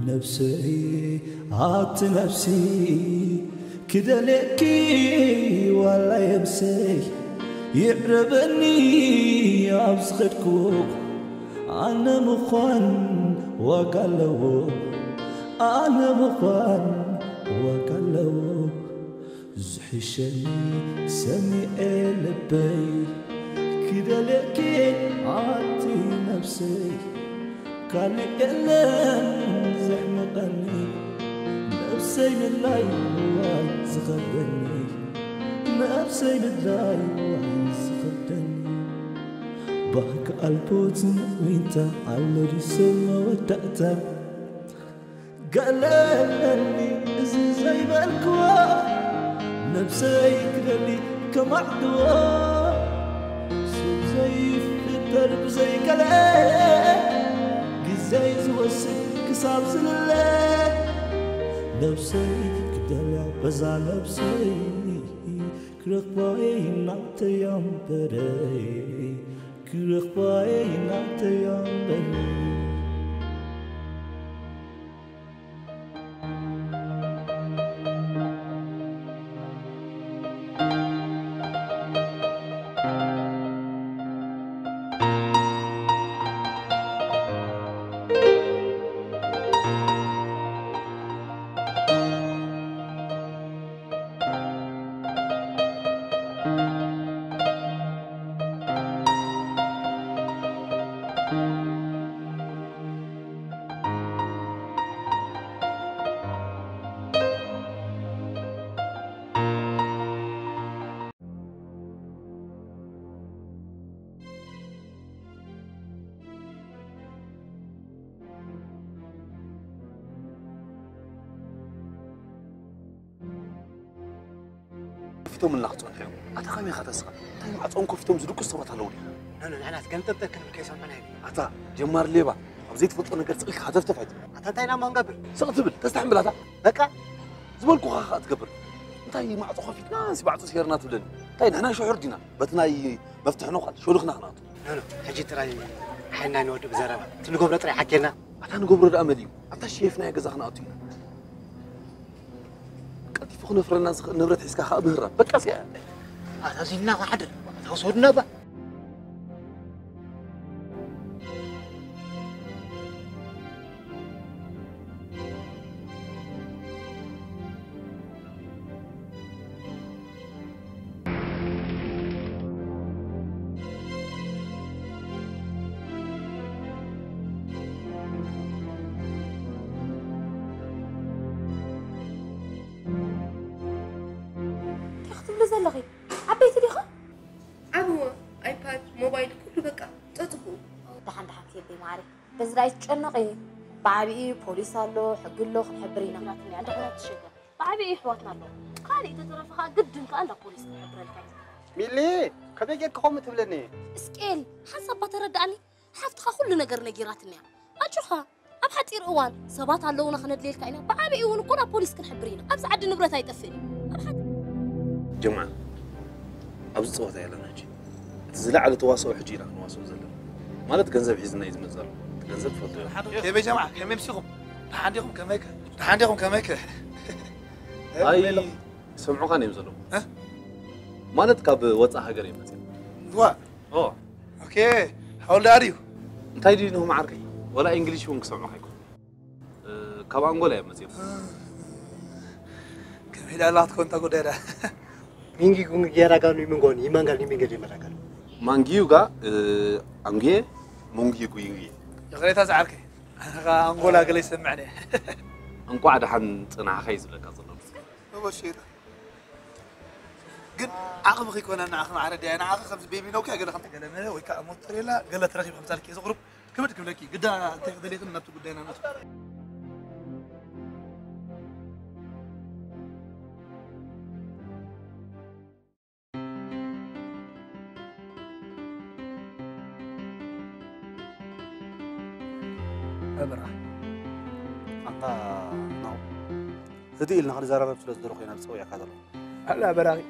نفسي عط نفسي كده لكي ولا يبسي يقربني أبسخدكو أنا مخان وقالو أنا مخان وقالو زحشني سمي قلبي كده لكي عطي نفسي قال لي إلين زحمقني نفسي لله وايد زغدني نفسي لله وايد زغدني بحك البوتن وانت على رسمة ودقتا قال لي زي بالكوا نفسي كدلي كمعدوا زي في الدرب زي كلام زي زوسك كساب زلة نفسي كدلع بزع نفسي كرخباي نعت يوم بري كرخباي نعت يوم بري كفتهم من نقطون حيو أتقامي خاتسخ تايم عطون كفتهم زدوك الصوت هلولي أنا كنت أتذكر كيس عن هاي أتا جمار ليبا أبزيت فطر نقدر تقولك هدف تفعل أتا تاينا ما نقبل سقطبل تستحمل هذا بكا زبالكو خاخ تقبل انتي ما عطو خفيت ناس بعض سيرنا تبلن تاين هنا شو عردنا بتناي مفتح نوخل شو لخنا هنا حجي ترى حنا نود بزرابة تنقبل نطري حكينا أتا نقبل الأملي أتا شيفنا يا جزاخنا أطينا قد يفخنا فرنا نبرة حسكا خابهرة بكاس يا أتا زينا واحد أتا وصلنا بقى زلغي عبيتي ليخا عبو ايباد موبايل كله بقى تطبو دحان كيف معري بس رايت تشنقي بعبي بوليس الله حق له خبرينا ناتني عندك لا تشجع بعبي حواتنا له قالي تترفخا قد انت عند بوليس خبر الكلام ميلي كبيجي كقوم تبلني اسكيل حسب بتردعني حفتخا كل نجر نجيراتنا اجوخا اب حتير اوان سبات اللهنا خندليل كاينا بعبي ون كنا بوليس كنحبرينا ابز عد نبرت ايطفني اب حت جماعة أبز صوت يا لناجي تزلع على تواصل حجيرة نواصل زلنا ما لا تجنزب حزنا يزمزر تجنزب فضل كيف يا جماعة كم يمسكهم عندكم كميك عندكم كميك هاي سمعوا خاني يمزلوا ها ما نتكاب واتس حجري مثلا وا اوكي how old are you انت يدي انهم عرقي ولا انجليش وانك سمعوا حيكم كاب انغولا يا مثلا كم هي لا تكون تقول ده mingi kung giara kanu mingoni imangal ni mingi di marakan mangiuga angie mungi ku yingi يا غريت ازعرك انا انغولا قال يسمعني انكو عاد حن صنع خيز لك اظن هو الشيء قد عقب اخي كون انا اخ عرضي انا اخ خمس بيبي نوكا قال خمسه كلمه ويكا موتريلا قال ترخي خمسه لك يزغرب كبدك لك قد انت خذليت النبت قدينا نص أبرا نو هدي لنا خلي زرارة بسلوس دلو خينا بسوي كذا هلا براغي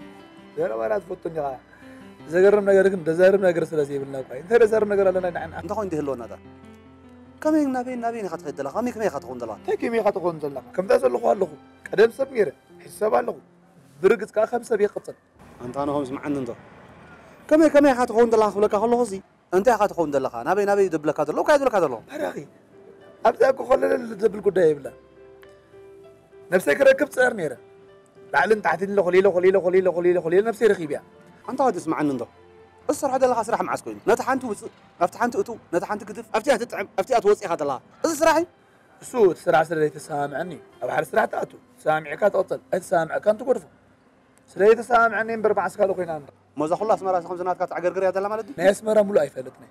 زرارة تفوتني غا زغرم نغركن دزارم نغر سلاسي يبلنا قاي انت دزارم نغر لنا نعن انت خو انت هلونا دا كمين نبي خاطر دلا خمي كمي خاطر دلا تكمي خاطر دلا كم تسلخوا الله قدم سميره حساب الله برقت كا 5 بيقطن انت انا هم سمعنا انت كمي خاطر دلا خلك خلو خزي انت خاطر دلا نبي دبلك هذا لو كايد لك هذا لو براغي ابداكو خلل دبل قداي بلا نفسك ركبت صار نيره تعلن تحتين له خليل نفسي رخيبيا انت هاد اسمع عنن دو الصراحه هذا لها سرح معسكوين نتحنت افتحنت اتو نتحنت كتف افتيها تطعم افتيها توصي هذا لها الصراحه سود سرعه سرعه تسامعني او حر سرعه اتو سامعك تقتل تسامعك انت غرف سرعه تسامعني بربع اسكالو كاين عندك موزا خلاص مرا خمسنات كتعغرغر يا دلا مالدي ناس مرا مولو ايفلتني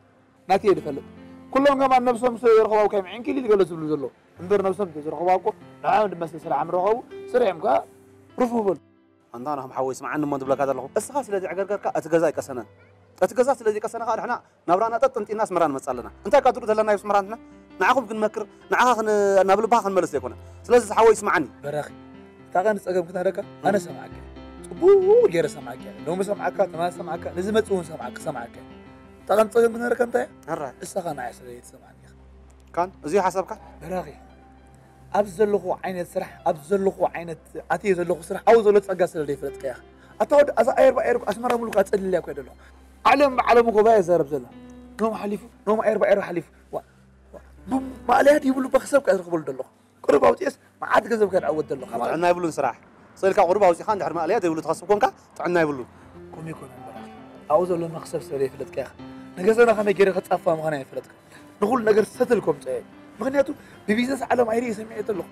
ناكي يدفلت كلهم كمان نفسهم يرخوا كاين عين كيلي يقولوا زلو زلو انبر نفسهم يرخوا اكو عاود بس سرعه مرخوا سرعهم كا رفوبل عندنا هم حويس مع انه ما دبلك هذا لهم اسخاس الذي عغرغر اتغزاي قسنا اتغزاس الذي قسنا قال احنا نبرانا طنطي الناس مران مصالنا انت قادروا لنا يوس مراننا نعاكم كنمكر نعاها نابل باخ نملس يكون سلازي حويس معاني براخي تاغن صقم كنهرك انا سمعك صبو غير سمعك لو ما سمعك ما سمعك لازم تكون سمعك تاغن صقم كنهرك انت هرا اسخنا عسلي تسمعني كان زي حسابك براخي أبزلخو عينت سرح أبزلخو عينت أتي زلخو سرح أو زلت أجلس اللي يفرتك يا أخي أتود أير أسمر ملوك أتسأل لي أكيد له علم كوباية زرب زلا نوم حليفه نوم أير حليف ما عليه يقولوا بخسب كأنه قبل دلله قرب أوتيس ما عاد كذب كان أود دلله خلاص عنا يقولون صراحة صير كقرب أوتي خان دحر ما عليه يقولوا تخسبكم كا عنا يقولون كم يكون براخي أو زلنا نخسب سلي يفرتك يا أخي نجزنا خمي كير خد أفهم خنا يفرتك نقول نجر ستلكم تاعي مغنياتو ببيزنس على معيري سمعت له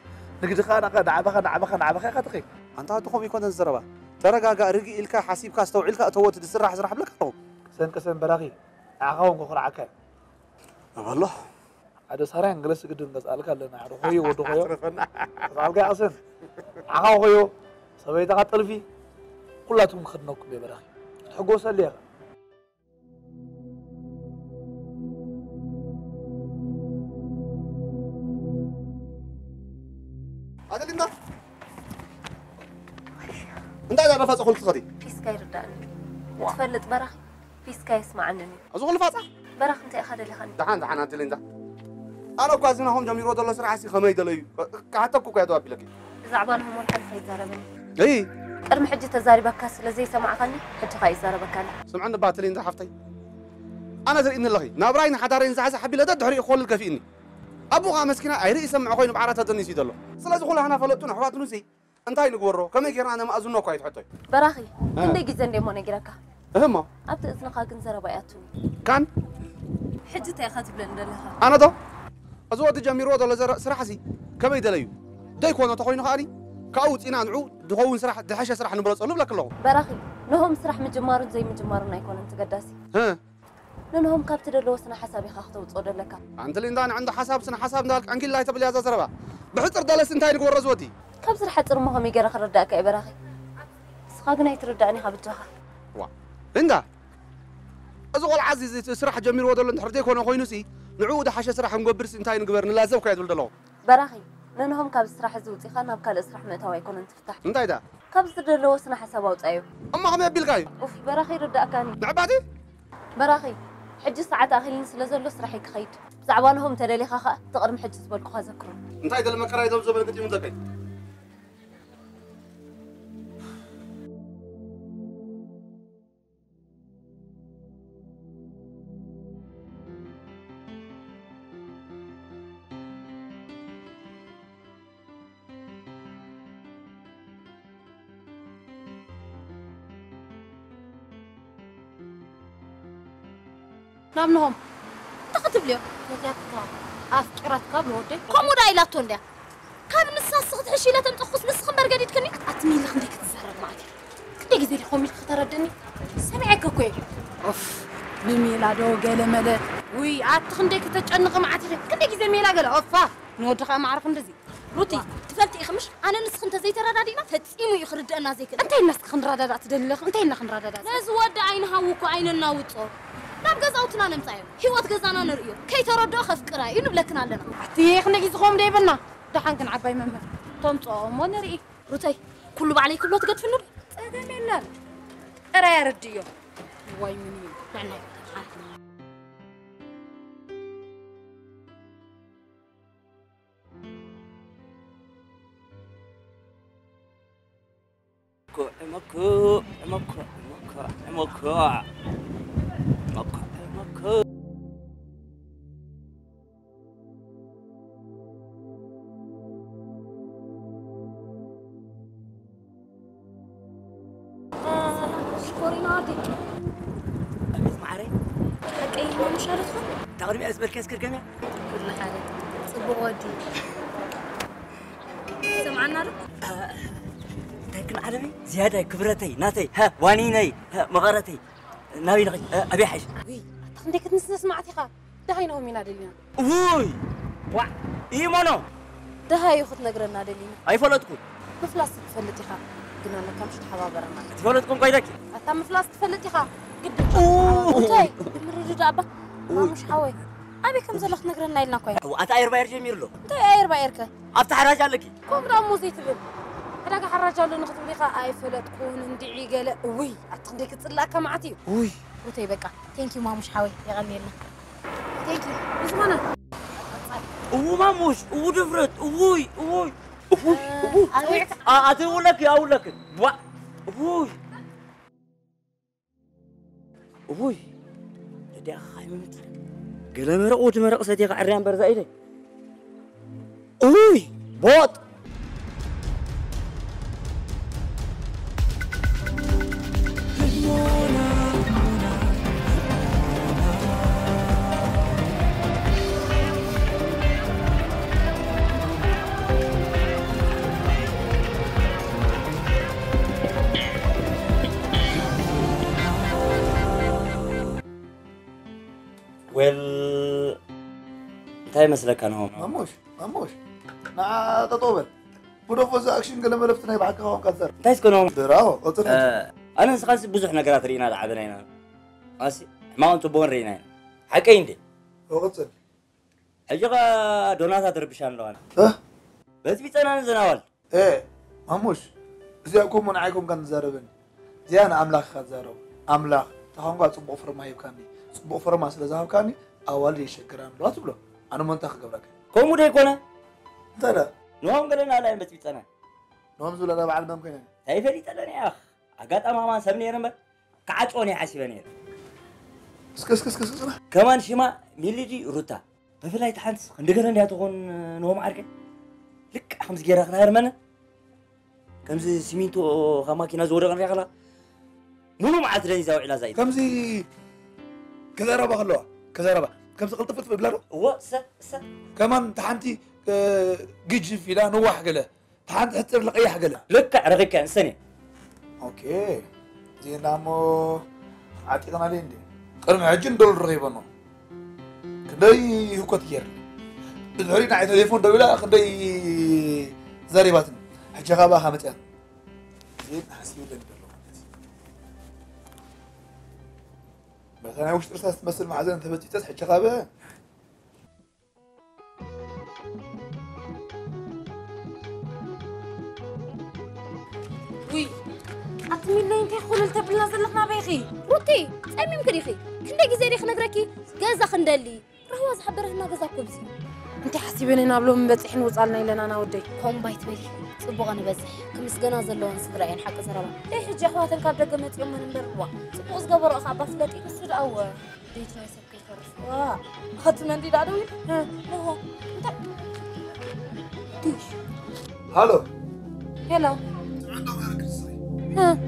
نقد خانا قد عبخ خاطقي انت تخوم يكون الزربه ترى رقي لك حسيبك استوعلك اتوت تسرح سرح بلك تو سن براغي عقاون قرعك والله هذا صار انجلس قد نسالك لنا خوي ودو خوي قالك اصلا عقاو خوي سويت قتلفي كلاتهم خدناك ببراغي حقوس لي هذا اللي انت هذا رفع خلص غدي بيسكا يرداني تفلت برخ بيسكا يسمعني ازغل فاصح برخ انت اخذ اللي خلني دحان انت اللي انت انا كوازنا هم جميرو دله سرعه سي خمي دلي حتى كوكا يدوا بلك زعبانهم والحلف يزاربني اي قرم حجي تزاربك لزي سمعكني حجي خاي يزاربك سمعنا باتلي انت حفتي انا دري ان اللغي نابراين حدارين زعزع حبي لا دحري خول الكفيني ابوغا مسكينه ايري يسمع خوينو بعرات هدني سيدلو سلاز خول انا فلطون احوات نسي انتاي نغورو كما كيرنا انا ما اظنو كويت حطي براخي كندي غيزن ديمو نغيركا اهما ابت اذنك كن زرباياتني كان حجتي اخذ بلندلها انا دو ازود جميرو دله سرحسي كما يدليو داي كونو تخوينو خالي كاوت انا نعو دخون سرح دحشه سرح نبرصلو لك الله براخي نهم سرح مجمارو زي مجمارنا يكون انت قداسي ها نهم كابت دلوسنا حسابي خاختو تصودلك انت اللي اندان عنده حساب سنه حساب دالك عنك الله تبل يا زربا بحطر دالس انتاي نغور زودي كاب سرح حصر مهم يقرا خرداك اي براخي سخاغنا يترداني خبتها وا اندا ازغل عزيز سرح جميل ودل انت حردي كون خوينسي نعود حشه سرح نغبرس انتاي نغبر نلازم كيدل دلو براخي نهم كاب سرح زوتي خلنا بكال اسرح متاوي يكون انت فتح انتاي دا كاب دلوسنا حساب اوصايو اما هم يبلكاي اوف براخي رداكاني نعباتي براخي حج ساعات اخيلين سلازلو سرح يكخيد زعبانهم تدليخا خا تقرم حج سبلكو خذكرو انتاي دل مكراي دم زبل قديم زكاي نامنهم تقتب لي أفكرتك بودي كم ودا إلى توندا كم نص صغت حشيلة تمتخص نص خمر قديد كني أتمي لك عندك تزهر معتي كني جزيري خومي خطر الدني سمعك كوي أوف بميلادو قال ملا وي عاد خندك تجنق معتي كني جزيري ميلا قال أوفا نودخ ما أعرف ندزي روتي تفلتي خمش أنا نسخن تزي تردادينا فتسيمو يخرج أنا زي كده أنت الناس خنردادات تدلخ أنت الناس خنردادات لا زود عينها وكو عيننا وتصور نام غزاوتنا نمصايو هيوت غزانا نريو كي تردو خفقرا ينبلكنا لنا حتي خنك يزخوم ديبنا دحان كن عباي ممر تمصو مو نري روتي كله بعلي كله تقدفنو صدام يلا ترى يا رديو واي منين معنا شكوري نادي معري حقي ما مشاركة تقريبا أزبل كاسكر جميع كل حاجة صبغ ودي سمعنا لك تاكل عربي زيادة كبرتي ناتي ها وانيني ها مغارتي ناوي نغي أبي حاج وي تخنديك نسمعتي خا دهينهم من دلينا ووي وا إيه مانو دهاي ياخذ نقرنا دلينا أي فلتكم مفلاس تفلتي خا قلنا لك كم شت حبابرنا تفلتكم قيدك أتم مفلاس تفلتي خا قد وتاي مريد دابا ما مش حوي أبي كم زلخ نقرنا لنا كويس وأتاير باير جميل له أنت أير بايرك أفتح راجع لك كم رامو زيت بن هذاك حراجة اللي نخدم لك أي فلت كون ندعي قال وي أتخنديك تصلى كم عتيو وي روتي بقى ثانك يو ما مش حوي يغني لنا ثانك يو اسمعنا وماموش ودفرت ووي ووي أقول لك أقول لك وا ووي ووي ده خايمت قال مرق وتمرق صديق عريان برزايدي ووي بوت انتهي مسلك انا هون ماموش مع تطور بروفوز اكشن قال ملفتنا يبعك هون كثر انتهي سكنهم براو قلت انا سخاس بزح نقرات رينا لعبنا اسي ما انتو بون رينا حكي عندي قلت حجا دوناتا تربشان لو انا بس بيتنا نزناول ايه ماموش زيكم من عيكم كان زاربن زي انا املاخ خزارو املاخ تخون قال صبو فرما يبكاني صبو فرما سلازاو كاني اول يشكران لا تبلو انا منتخ قبلك كومو دي كونا ترى نوم قلنا لا بس بيتنا نوم زولا بعد ما ممكن هاي فري تلني يا اخ اقات اماما سبني رمب كعطوني حاسبني كس كمان شما ميليدي روتا بفلاي تحنس عندنا اللي هتكون نوم عركه لك خمس جيرا خير منه كمزي سمينتو خماكينا زورا غنريغلا منو معتري زاوي على زايد كمزي كذا ربا خلوها كذا ربا كمزي قلطفت في بلادو هو س كمان تحنتي جيج فيلا نوح قله تحنت حتى لقيه قله لك عرقك انسني اوكي زين نامو عطينا ليندي قرن عجن دول رغيبانو كداي هو كتير الحرينا على تليفون دولا كداي زريباتن حجا غابا خامتان زين حسيو لندلو بس انا وش ترسل تمثل مع زين ثبتي تس حجا غابا وي أتمنى إنك خلل تبلنا زلقنا بيخي روتي أمي مكريخي كندا جزيري خنقركي جازا خندلي رهواز حبره هنا جازا كوبسي أنت حسيبني نابلو من بتحين وصلنا لنا أنا ودي كم بايت بلي صبغ أنا بزح كمس جنازة لون صدرين حق سرابا ليه حجة أخواتن كابدا قمت يوم من بروا صبغ صقبر أخا بفلتي بسود أو ديت ما يسبك يفرف واه أخذت من دي دادوي ها هو أنت ديش هالو هلو ها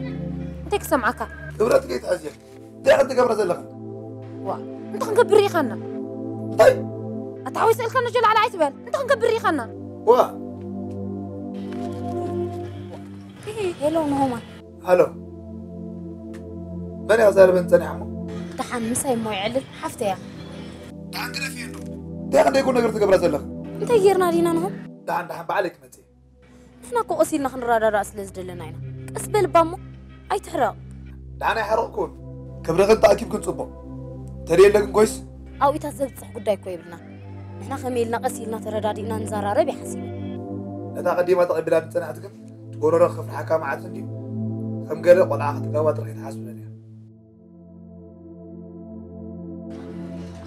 أنتك سمعك دورات جيت عزيز ده أنت قبل زلقنا واه أنت خنقبر ريخنا طيب أتعوي سألك نجل على عتبال أنت خنقبر ريخنا واه هلو نهما هلو من يا زار بنت ثاني عمو تحن مساي مو يعلل حفتة يا تعال كده فين ده عندي يكون نقدر تقبل زلق أنت غيرنا لينا نهم ده بعلك متى إحنا كو أصيلنا خنرا رأس لزدل لنا هنا أسبل بامو أي تحرق ده أنا حرقكون كبر غد أكيد كنت صبا تري لكم كويس أو يتزبط صح قداي كوي بنا إحنا خميلنا قصيلنا تردادينا نزارة ربي حسيب أنا قديمة تقبلها من سنة أتكلم تقولوا له خف الحكام عاد عندي كم قال ولا عقد قوات رح يتحاسب عليها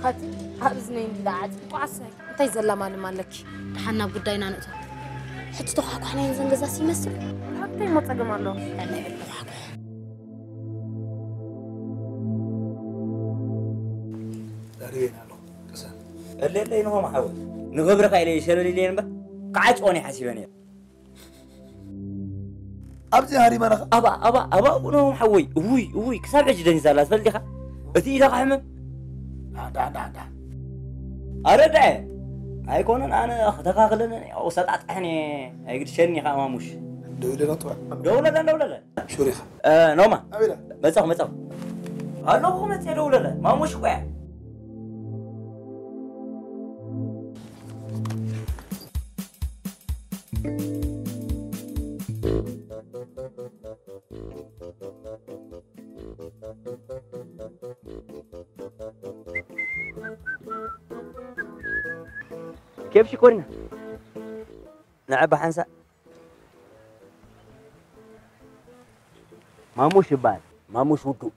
خاتي هابزني ندلعت وعسى انت يزلا مالك حنا بقداينا نقطه حتى تخاكو حنا ينزل جزاس يمسل حتى ما تقم الله انا يبلغاكو دارين الله كسان اللي نهو محاول نغبرك إلي شلو لي نبا قعدت أوني حسيبني أبدي هاري ما أبا ونهو محوي وي كسب عجدا نزال أسفل خا أتي إذا قحمم دا أردع هيكون أنا أخذها غلنا أو سطعت إحني هيقد شني خا ماموش دولة شو ريخة نوما أبدا مسخ هلو ما تدولة ماموش وع كيف شكرنا؟ نعب حنسا ماموش يبان ماموش ودو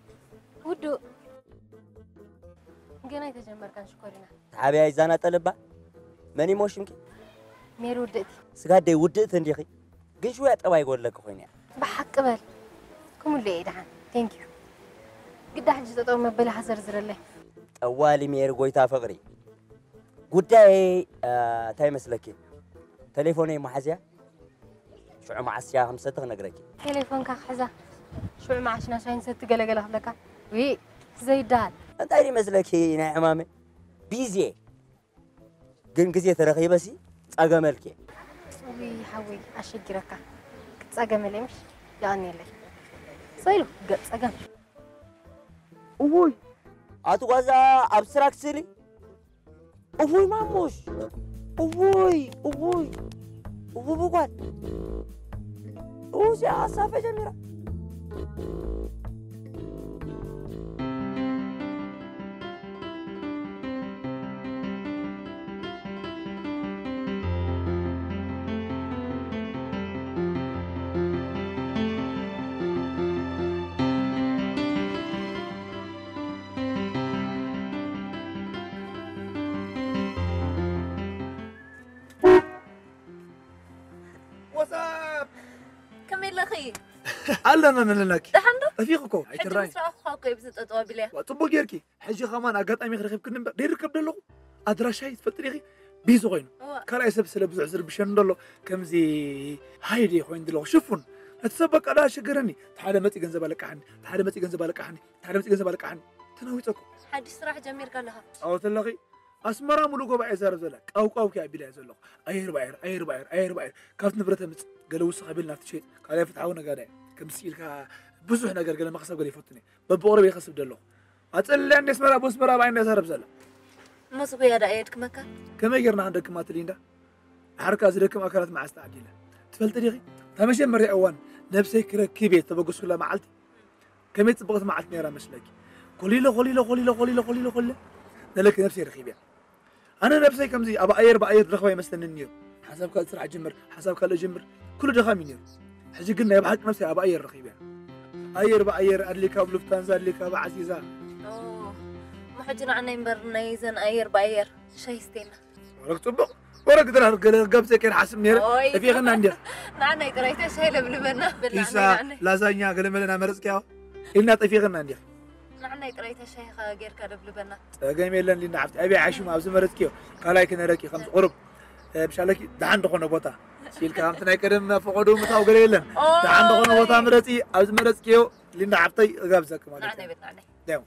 قنا يتجمر كان شكرنا تعبي يا زانا طلبا ماني موش يمكن مير ودتي سقادي ودت انديخي قن شويه طبا يقول لك خويني بحق بال كم اللي يدعن ثانك يو قد حجز تطور مبلي حزرزر الله طوالي مير قويتا فقري قداي تاي مسلكي تليفوني محازيا شو مع السياحة خمسة تغنقرك تليفون كان حزا شو مع عشنا شاين ست قلقله لك وي زي دال انت عيني مسلكي يا عمامي بيزي قن قزي ترخي بسي تاقا ملكي وي حوي اشجرك تاقا مليمش يعني لي صيلو قد تاقا اوي اتوازا ابستراكت سيلي اوي ماموش اوي بقول اوزي عصافة جميلة علنا لك دحندو رفيقكم هاي تراي حتى اخوك يبزط طوابليه وطبو غيركي حجي خمان اغاطامي رخيب كن ديركب دلو ادراشاي تفطريغي بيزو خوين كراي سبسله بزع زر بشن دلو كمزي هايدي خوين دلو شوفون اتسبق على شجرني تعال متي غنزب لك حني تناويتكم حد صراحه جميل قال لها او تلقي اسمرا ملوكو باي زار زلك او كي ابي زلو اير باير كاف نبرته مت قالوا قبلنا تشيت قال يفتحونا قادا كمسيلك بزح نجر قال ما خسب قال يفوتني ببوري يخسب دلو اتصل عندي اسمرا بوسمرا باين زار بزلا ما سوي يا دايتك مكا كما يقرنا عندك ما تريندا حركه زلكم اكلت مع استعجيله تفلت ديغي تمشي مري اوان نفسي كركبي تبقص كلها معلتي كم يتبقص معلتني راه مسلك قولي لك نفسي رخيبه انا نفسي كم زي ابا اير رخوي مثلا النير حسب كل سرعه جمر حسب كل جمر كل دخامي نير حجي قلنا يبحق نفسي ابا اير رخيبه اير ادليك ابو لفتانزا ادليك ابو عزيزه ما حجنا عنا يمبرنا يزن اير شي ستينا ورك طبق ورك درا قبسه كان حاسب نير في غنا عندي نعنا يقريته شي لبلبنا بالله لازانيا قلملنا مرزكيا إلنا طيفي غنا عندي نعنا يقريته شي غير كدبلبنا تقيم يلن لي نعرف ابي عاشو ما زمرتكيو قالاي كنا ركي خمس قرب بشالك دعان دخونه بوتا سيل كامتنا يقدم فقدو متاو غير يلن دعان دخونه بوتا مرتي ابز مرتكيو لي نعرفتي غابزك مالك نعنا بتنعنا داو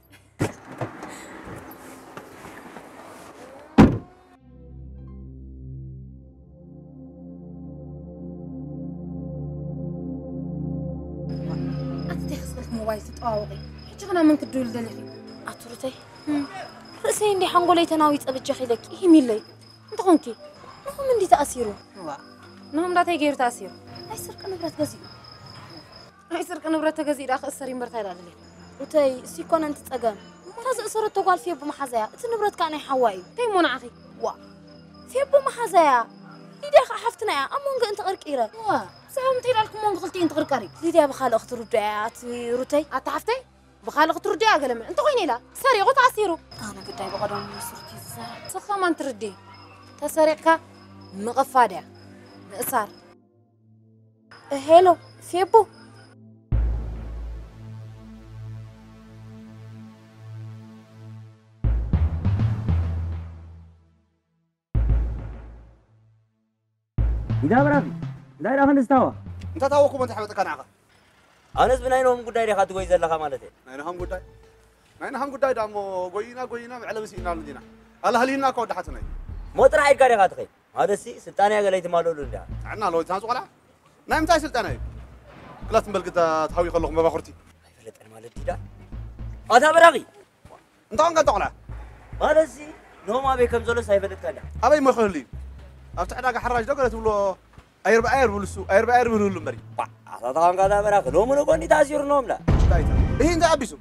موبايل تطاوقي حجنا من كدول دلخي اتورتي رأسي عندي حنقولي تناوي تبجخ لك ايه ميلي انت خونكي نهم عندي تأثيرو نهم لا تغير تأثير هاي سرق نبرات غزي هاي سرق نبرات غزي اخ اسرين برتا لالي وتي سيكون انت تقام تاز اسرت تقال في ابو محزايا انت نبرات كاني حواي تي منع اخي وا في ابو محزايا ليديا حفتنا يا أمونغ أنت قرقيرة سام تيل لكم مونغ قلتين تقرقري ليديا بخالق تردعات روتي أتعفتي بخالق تردي أقلم أنت وين لا ساري غوت عصيرو أنا قداي بقدم يسرتي زار سخا ما تردي تساريقك مغفادة مقصار هيلو فيبو إذا برافي دايرة خن استوى انت تاوكم انت حبتك انا عقل أنا سبناينهم قداي رخات قوي زلها مالته ناين هم قداي دامو قوينا على مسينا لدينا الله هلينا كود حتنا موتر حيد كاري خاتخي هذا سي سلطانيا قليت مالو لندا عنا لو تانس ولا نايم تاي سلطانه كلا تنبلقتا تحوي خلوكم بباخرتي فلت مالتي دا هذا براغي انت وان قد طلع هذا سي نو ما بكم زول سايفلت كلا ابي ما يخلي افتحنا حراج دقلت تقول اير بولسو اير بولو مري هذا طبعا هذا براغي لو منو كوني تاسير نوم لا ايه انت ابيسو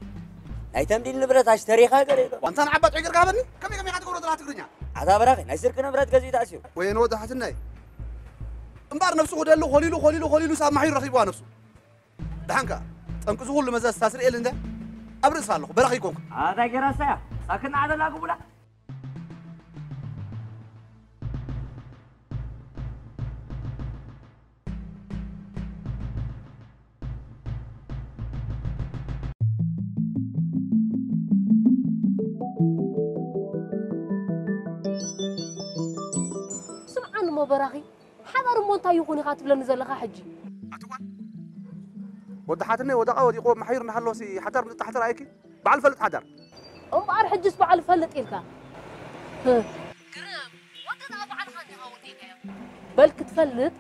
نايتم دين نبرت اشتري خاطر وانت انا عبط عقر قابني كم قاعد تقول لا تقرنيا هذا براغي نايسر كنا برات غزي تاسير وين وضحتنا امبار نفسه ودلو خليلو سام محير رخيبوا نفسه دحنكا تنقزو كل مزاز تاسر ايل انت ابرص الله برخي كونك هذا جراسا ساكن على لا قبلا سمعان مو براغي حضر مونتا يكون خاتب لنا زلخا حجي وضحتنا ودقه وديقو محير نحلوسي حتر من تحت رايكي بعل فلت حدر بعر حجس بعل فلت إلك كرم ودنا بعل خاني غاوديك بلك تفلت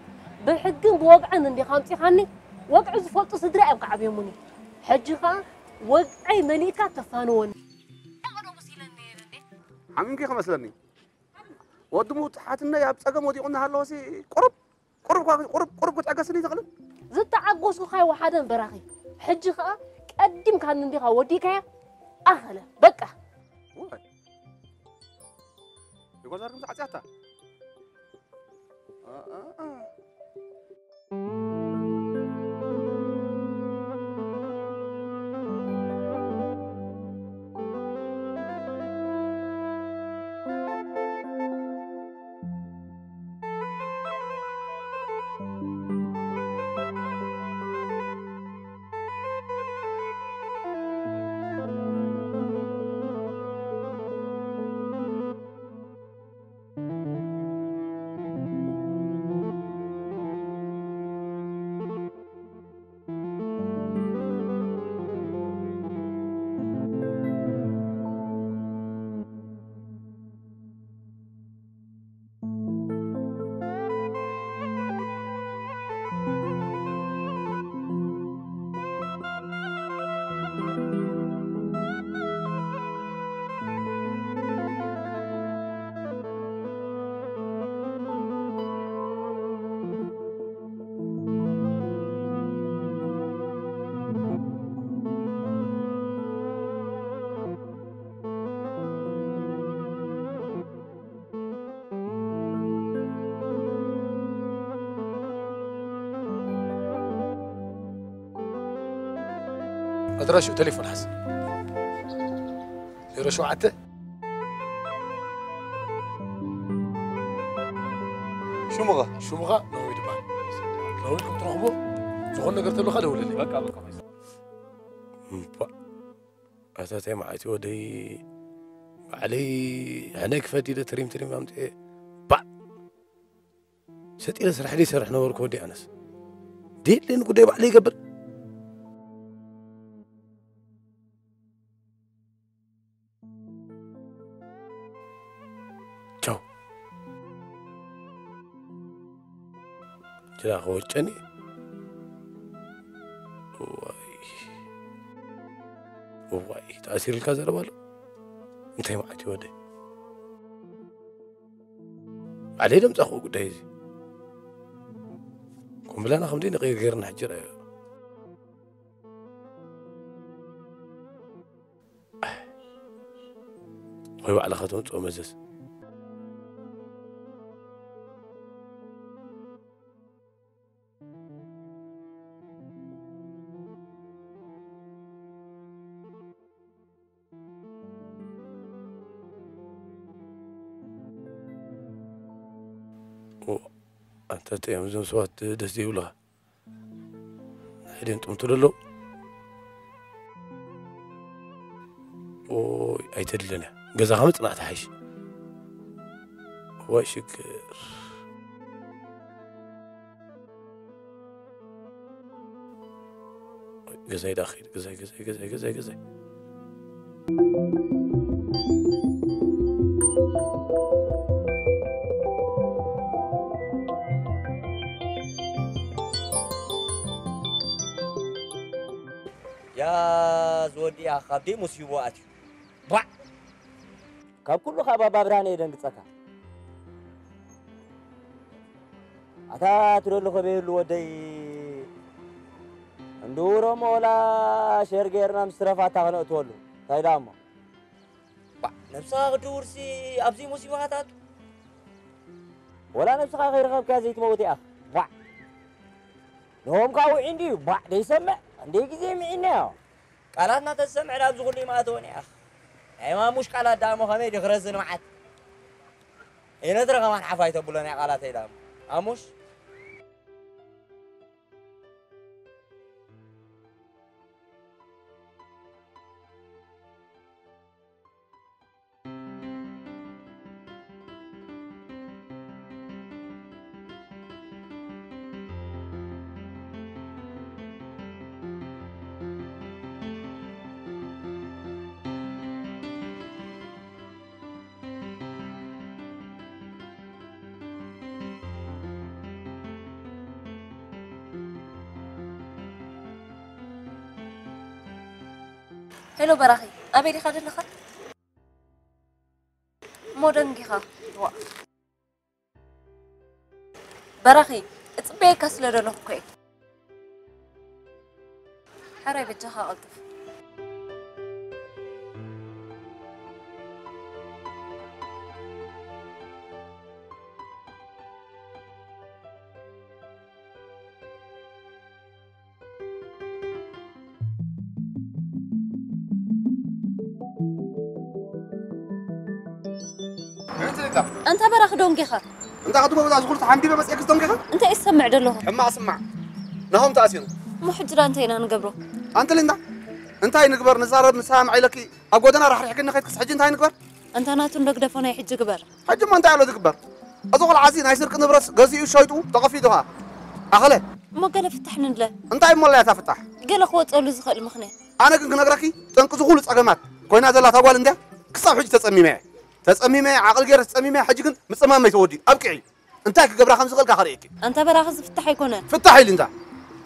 بحقن بوقعن اندي خامتي خاني وقع زفلط صدري ابقع بيموني حجخا وقعي مليكا تفانون عمين خمسلني ودمو تحتنا يا بصقم وديقنا هلوسي قرب تعقسني تقلب زت عقوسو خاي وحدن براخي حجخا قدم كان اندي غاوديك اهلا بقى يقول لك مساعدتها أدرى تليفون حسن يرى شو عته شو مغا نويد بان نويدكم تروحوا زغلنا قلت له خلوا لي بقى أتاتي معتي ودي علي هناك فديدة تريم أمتي با ستي لسرح لي سرح نورك ودي أنس دي اللي نقول دي علي قبل تشاو جلا خوجني واي تأثير الكازر بالو انتي معتي ودي علي دم تاخو قدايزي قم بلانا خمدين غير نحجر هو على خطوة ومزز أنت تيام زين سوات دسدي ولا هيدين تمتلو أو أيتدلنا جزا خمس نعت حيش هو شكر جزاي داخل جزاي يا زودي يا خبدي مصيبات با كاب كله خبا بابران يدنقصك اتا ترلو خبيل ودي اندورو مولا شرغيرنا مسرفا تاغنو تولو تايدامو با نفسها دورسي ابزي مصيبات ولا نفسها غير خب كازيت موتي اخ با نوم كاو عندي با يسمع عندي كزي معنا قالاتنا تسمع لابز غلي ما توني اخ اي ما مش قالات دامو خميد يخرزن معت اين درغ ما حفاي تبلنا قالات يدام اموش هلو براخي أبي لي خالد لخا مودن جيخا براخي تصبيك أسلر لخوي حراي بتجها ألطف أنت براخ دونجيخا أنت قد ما بدأ شغل حمدي بس إكس دونجيخا أنت إيش سمع دلوه حما أسمع نهم تأسينه مو حجران تينا نقبره أنت ليندا أنت هاي نقبر نزار مسام عيلكي أقودنا راح يحكي لنا خيط كس حجين هاي نقبر أنت ناتون دق دفنا يحج قبر حج ما أنت على تقبر أزوغ العزين هاي سرق نبرس قزي شويتو تقفي دوها أخله ما قال فتحنا له أنت هاي مولا يتفتح قال أخوة تقول زخ المخنة أنا كنت نقرأكي تنقذ خلص أجمعت كوينا ذا لا تقول إنده كسر حج تسمي معي عقل غير تسمي معي حج كن مصمم ما يتودي أبكي أنت قبر خمس غل كخريك أنت براخز فتح يكونه فتحي لي أنت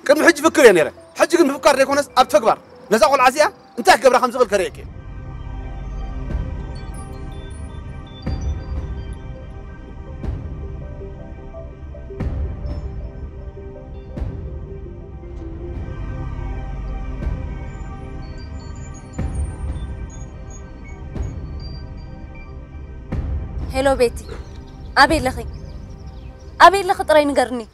كم حج فكر يعني له حج كن بفكر يكونس أبتكبر نزاق العزية أنت قبر خمس غل كريك هلو بيتي أبي لخي طري نقرني